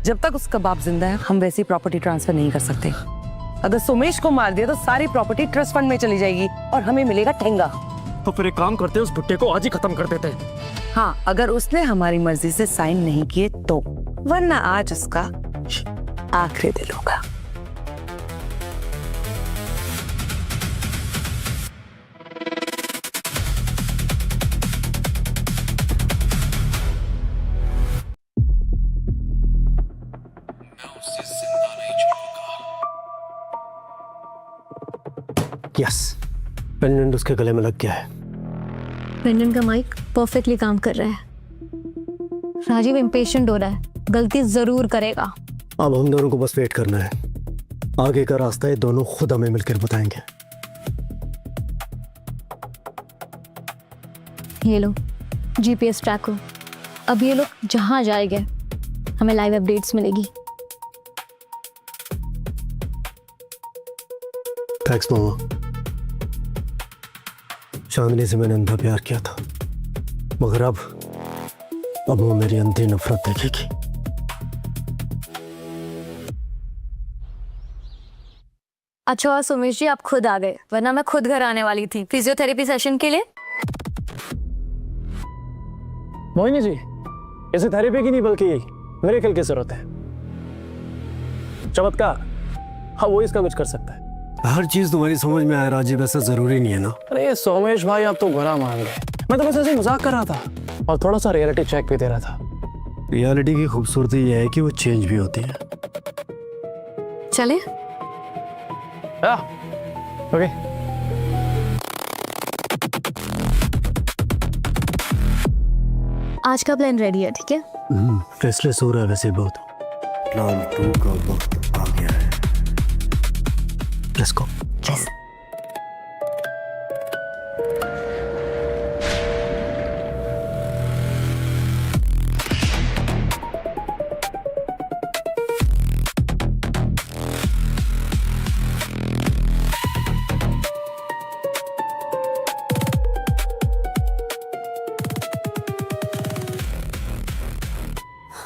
जब तक उसका बाप जिंदा है हम वैसी प्रॉपर्टी ट्रांसफर नहीं कर सकते। अगर सोमेश को मार दिया तो सारी प्रॉपर्टी ट्रस्ट फंड में चली जाएगी और हमें मिलेगा ठेंगा। तो फिर एक काम करते, उस भुट्टे को आज ही खत्म कर देते। हाँ, अगर उसने हमारी मर्जी से साइन नहीं किए तो, वरना आज उसका आखिरी दिन होगा। यस, पेंडेंट उसके गले में लग गया है। पेंडेंट का माइक परफेक्टली काम कर रहा है। राजीव इम्पेशेंट हो रहा है, गलती जरूर करेगा। अब हम दोनों को बस वेट करना है, आगे का रास्ता ये दोनों खुद हमें मिलकर बताएंगे। ये लो जीपीएस ट्रैक हो, अब ये लोग जहां जाएंगे हमें लाइव अपडेट्स मिलेगी। थैंक्स मामा। चांदनी से मैंने अंधा प्यार किया था, मगर अब वो मेरी अंधी नफरत देखेगी। अच्छा सुमेश जी, आप खुद आ गए, वरना मैं खुद घर आने वाली थी फिजियोथेरेपी सेशन के लिए। मोहिनी जी, इसे थेरेपी की नहीं बल्कि मिरेकल की जरूरत है। चमत्कार, हाँ वो इसका कुछ कर सकता है। हर चीज तुम्हारी समझ में आए राजीव, ऐसा जरूरी नहीं है ना। अरे सोमेश भाई, आप तो बुरा मान गए। मैं तो बस ऐसे मजाक कर रहा था और थोड़ा सा रियलिटी चेक भी दे रहा था। रियलिटी की खूबसूरती यह है कि वो चेंज भी होती है। चले ओके। आज का प्लान रेडी है, ठीक है? रेस्टलेस हो रहा है वैसे बहुत। प्लान 2 का वक्त आ गया है। Let's go. Yes.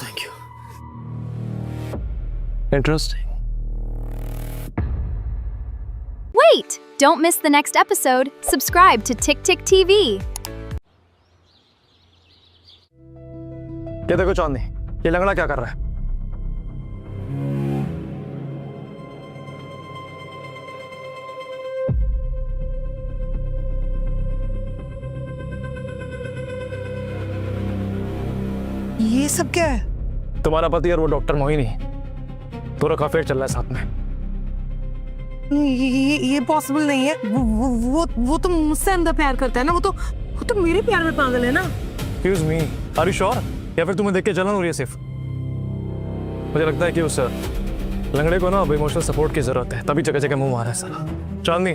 Thank you. Interesting. Wait! Don't miss the next episode. Subscribe to Tick Tick TV. ये देखो चांदनी, ये लंगड़ा क्या कर रहा है? ये सब क्या है? तुम्हारा पति और वो डॉक्टर मोहिनी, दोनों का अफेयर चल रहा है साथ में। ये पॉसिबल नहीं है। वो तो मुझसे अंधा प्यार करता है ना। वो तो मेरे प्यार में पागल है ना। Excuse me, are you sure? या फिर तुम्हें देख के जलन हो रही है सिर्फ? मुझे लगता है कि उस लंगड़े को ना अब इमोशनल सपोर्ट की जरूरत है, तभी जगह जगह मुंह मारा है साला। चांदनी,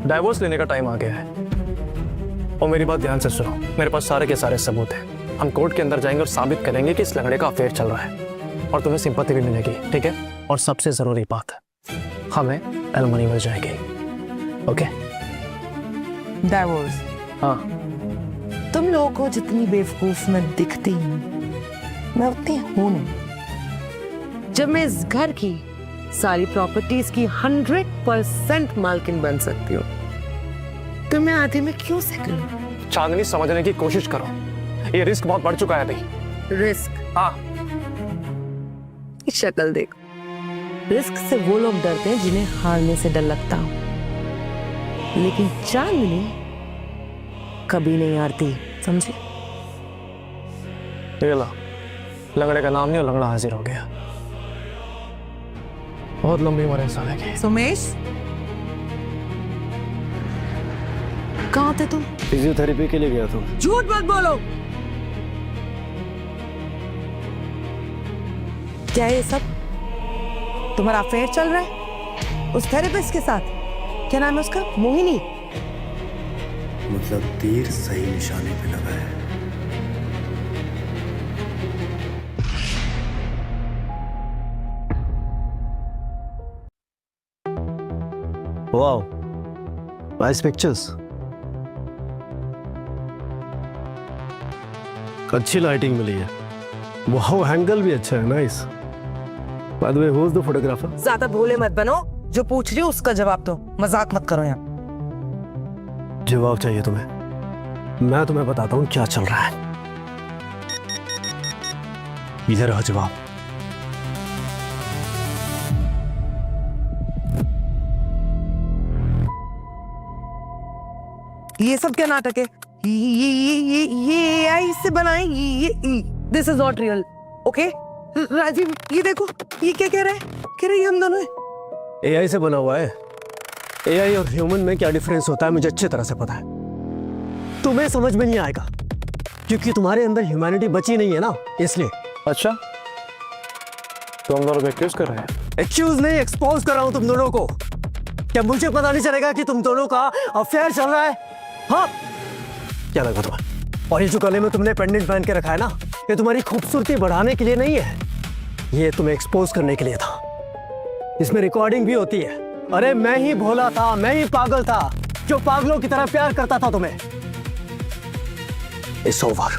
डाइवोर्स लेने का टाइम आ गया है। और मेरी बात ध्यान से सुनो, मेरे पास सारे के सारे सबूत हैं। हम कोर्ट के अंदर जाएंगे और साबित करेंगे कि इस लंगड़े का अफेयर चल रहा है, और तुम्हें सिंपैथी भी मिलेगी, ठीक है? और सबसे जरूरी बात, हमें एलिमनी मिल जाएगी। ओके? डाइवोर्स? हाँ। तुम लोगों को जितनी बेवकूफ मैं दिखती हूँ, मैं उतनी हूं नहीं। जब मैं इस घर की सारी प्रॉपर्टीज की 100% मालकिन बन सकती हूँ, तो मैं आधे में क्यों सेटल हूँ? चांदनी, समझने की कोशिश करो, ये रिस्क बहुत बढ़ चुका है अभी। रिस्क, हाँ शक्ल देख। रिस्क से वो लोग डरते हैं जिन्हें हारने से डर लगता हो, लेकिन चांदनी कभी नहीं हारती, समझे? ये ला, लंगड़े का नाम नहीं और लंगड़ा हाजिर हो गया। बहुत लंबी उम्र है साले की। सोमेश, कहाँ थे तुम? फिजियोथेरेपी के लिए गया था। झूठ मत बोलो। क्या ये सब तुम्हारा अफेयर चल रहा है उस थेरेपिस्ट के साथ? क्या नाम है उसका? मोहिनी? मतलब तीर सही निशाने पे लगा है। Wow, nice pictures. अच्छी लाइटिंग मिली है। वाओ, एंगल भी अच्छा है, nice. By the way, who is the photographer? ज्यादा भोले मत बनो, जो पूछ रही हो उसका जवाब दो, मजाक मत करो यहाँ। जवाब चाहिए तुम्हें? मैं तुम्हें बताता हूँ क्या चल रहा है। इधर रहा जवाब। ये सब क्या नाटक है? ये AI से बनाए, ये this is not real, okay? Rajeev, ये देखो, ये क्या कह रहा है? कह रहा है ये हम दोनों है। AI से बना हुआ है। AI और ह्यूमन में क्या डिफरेंस होता है मुझे अच्छी तरह से पता है। तुम्हें समझ में नहीं आएगा क्योंकि तुम्हारे अंदर ह्यूमैनिटी बची नहीं है ना, इसलिए। अच्छा, तो हम दोनों को एक्यूज कर रहे हैं? एक्यूज नहीं, एक्सपोज कर रहा हूं तुम दोनों को। क्या मुझे पता नहीं चलेगा कि तुम दोनों का अफेयर चल रहा है? हाँ, क्या लगा तुम्हें? और ये जो गले में तुमने पेंडेंट पहन के रखा है ना, ये तुम्हारी खूबसूरती बढ़ाने के लिए नहीं है, ये तुम्हें एक्सपोज करने के लिए था। इसमें रिकॉर्डिंग भी होती है। अरे मैं ही भोला था, मैं ही पागल था जो पागलों की तरह प्यार करता था तुम्हें। It's over.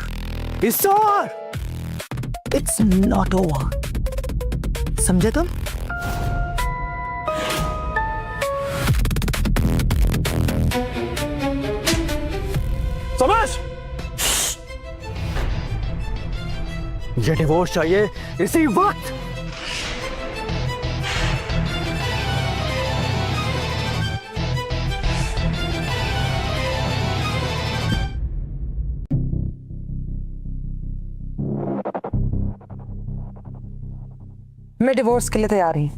It's over. It's not over, समझे तुम? समझ? ये डिवोर्स चाहिए इसी वक्त। मैं डिवोर्स के लिए तैयार हूँ।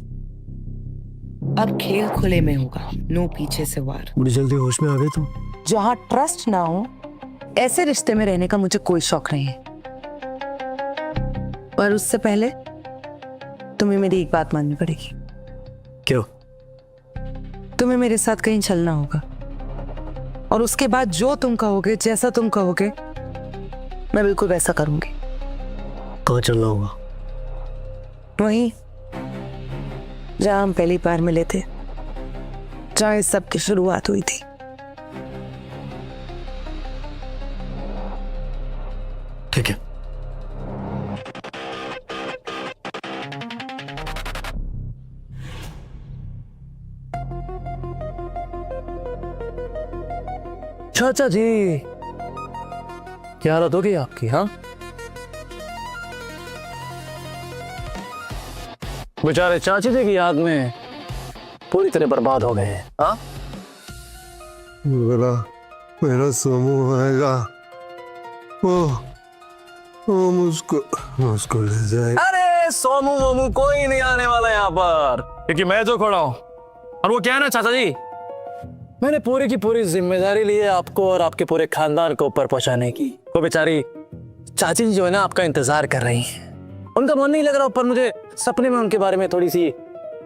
अब खेल खुले में होगा, नो पीछे से वार। बड़ी जल्दी होश में आ गए तुम। जहाँ ट्रस्ट ना हो ऐसे रिश्ते में रहने का मुझे कोई शौक नहीं है। पर उससे पहले तुम्हें मेरी एक बात माननी पड़ेगी। क्यों? तुम्हें मेरे साथ कहीं चलना होगा, और उसके बाद जो तुम कहोगे, जैसा तुम कहोगे, मैं बिल्कुल वैसा करूंगी। कहाँ चलना होगा? वहीं जहां हम पहली बार मिले थे, जहां इस सब की शुरुआत हुई थी। ठीक है। चाचा जी, क्या हालत होगी आपकी? हाँ, बेचारे चाची जी की याद में पूरी तरह बर्बाद हो गए हैं। हाँ, मेरा सोमू आएगा, वो मुझको ले जाएगा। अरे सोमू मोमू कोई नहीं आने वाला यहाँ पर, क्योंकि मैं जो खड़ा हूँ। और वो क्या है ना चाचा जी, मैंने पूरी की पूरी जिम्मेदारी ली है आपको और आपके पूरे खानदान को ऊपर पहुंचाने की। वो बेचारी चाची जी जो है ना, आपका इंतजार कर रही हैं। उनका मन नहीं लग रहा, ऊपर मुझे सपने में उनके बारे में थोड़ी सी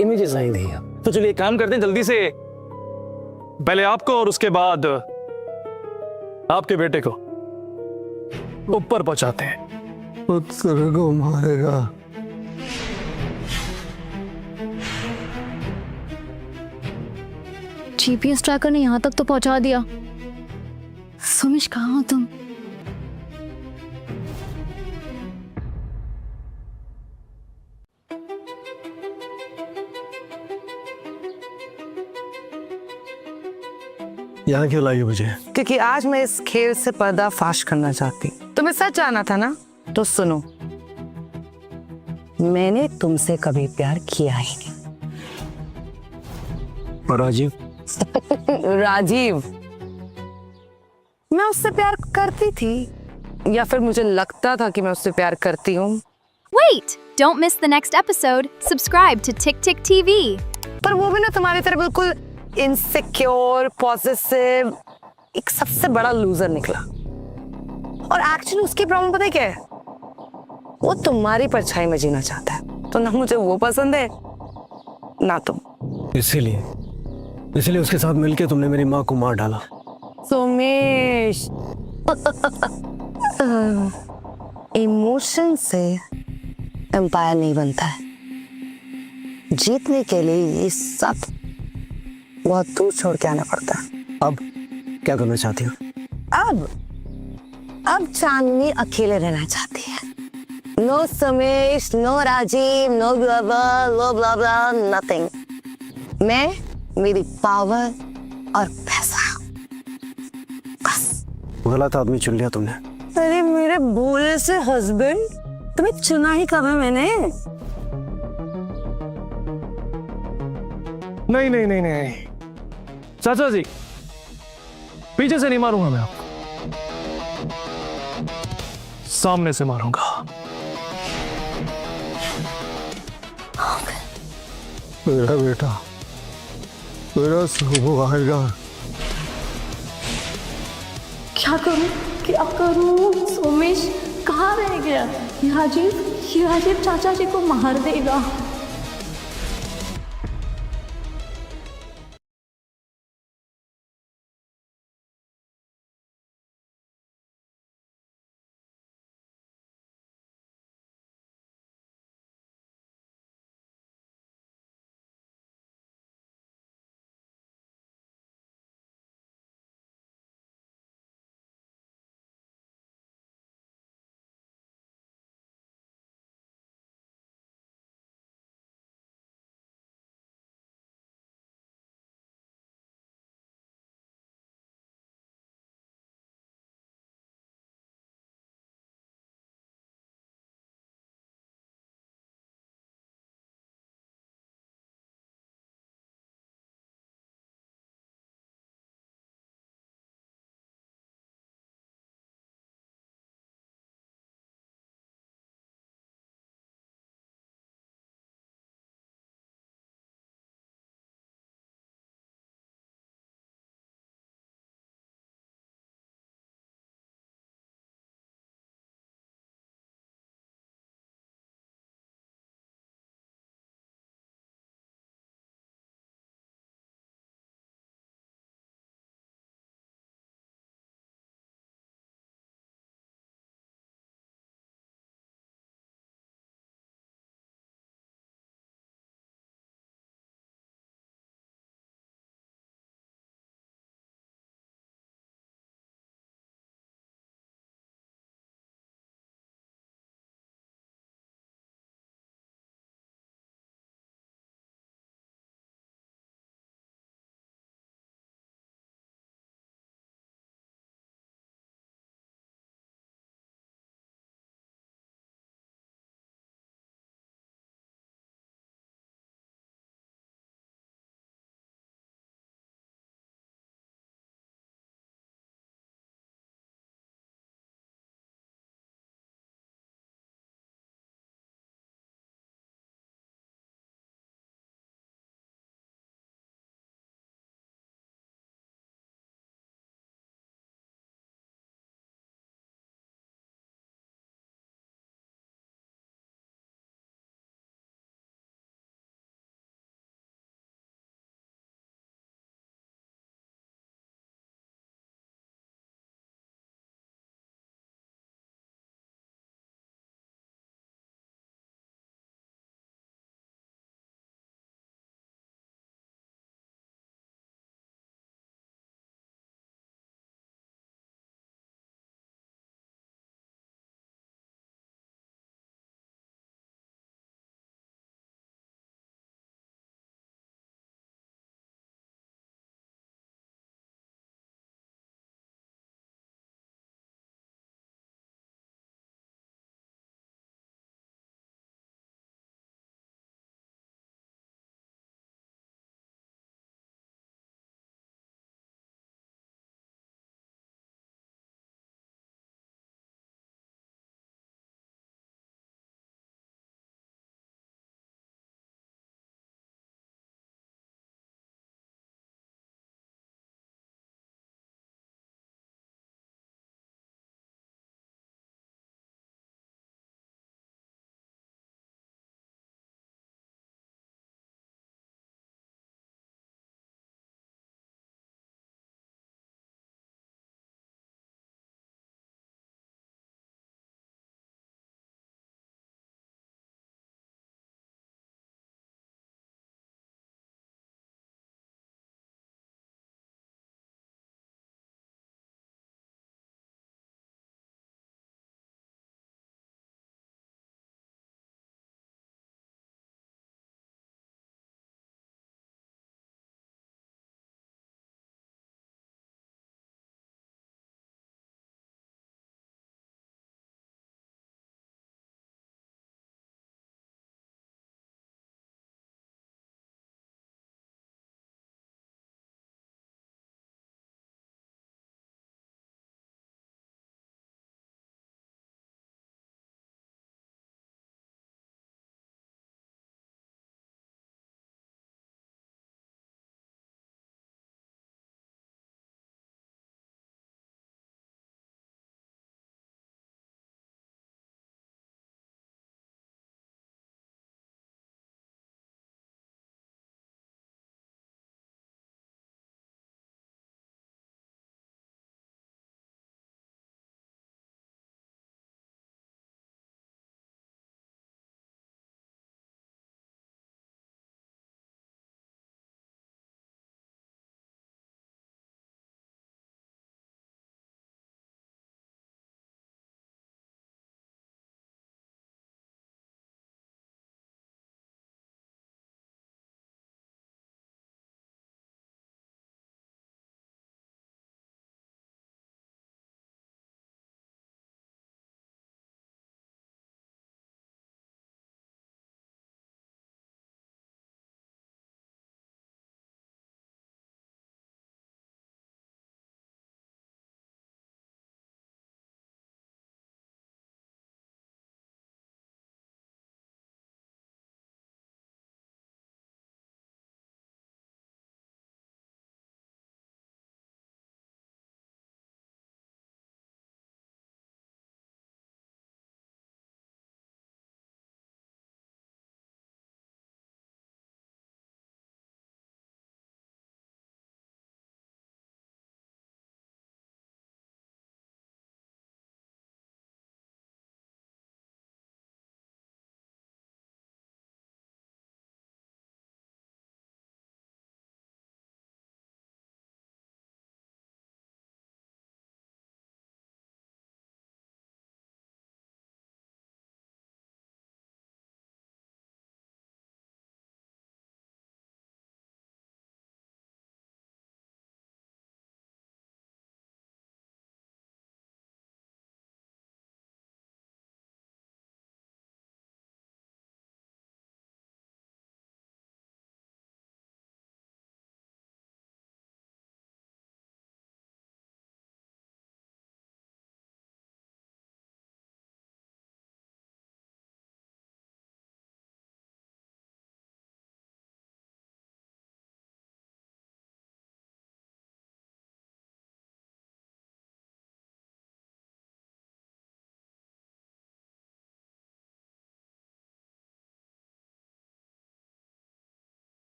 इमेजेस आई थी। तो चलिए काम करते हैं, जल्दी से पहले आपको और उसके बाद आपके बेटे को ऊपर पहुंचाते हैं। वो तेरे को मारेगा। जीपीएस ट्रैकर ने यहाँ तक तो पहुंचा दिया। सुमिश, कहाँ हो तुम? यहाँ क्यों लाई हो मुझे? क्योंकि आज मैं इस खेल से पर्दाफाश करना चाहती हूँ। तुम्हें सच जानना था ना तो सुनो, मैंने तुमसे कभी प्यार किया ही नहीं। और राजीव? राजीव, मैं उससे प्यार करती थी, या फिर मुझे लगता था कि मैं उससे प्यार करती हूँ। Wait! Don't miss the next episode. Subscribe to Tick Tick TV. पर वो भी ना तुम्हारी तरह बिल्कुल इनसिक्योर, पॉसेसिव, एक सबसे बड़ा लूजर निकला। और एक्चुअली उसकी प्रॉब्लम पता है क्या है? वो तुम्हारी परछाई में जीना चाहता है, तो ना मुझे वो पसंद है ना तुम। इसीलिए उसके साथ मिलके तुमने मेरी माँ को मार डाला। सोमेश, इमोशन से एम्पायर नहीं बनता है। जीतने के लिए ये सब बहुत दूर छोड़ के आना पड़ता है। अब क्या करना चाहती हो? अब चांदनी अकेले रहना चाहती है। नो समेश, नो राजीव, नो ब्ला ब्ला, नथिंग। मैं, मेरी पावर और पैसा, बस। गलत आदमी चुन लिया तुमने। अरे मेरे भोले से हस्बैंड, तुम्हें चुना ही कब है मैंने? नहीं, चाचा जी, पीछे से नहीं मारूंगा मैं आपको, सामने से मारूंगा। मेरा बेटा, मेरा सुहागा। क्या करूं? सोमेश कहाँ रह गया? राजीव चाचा जी को मार देगा।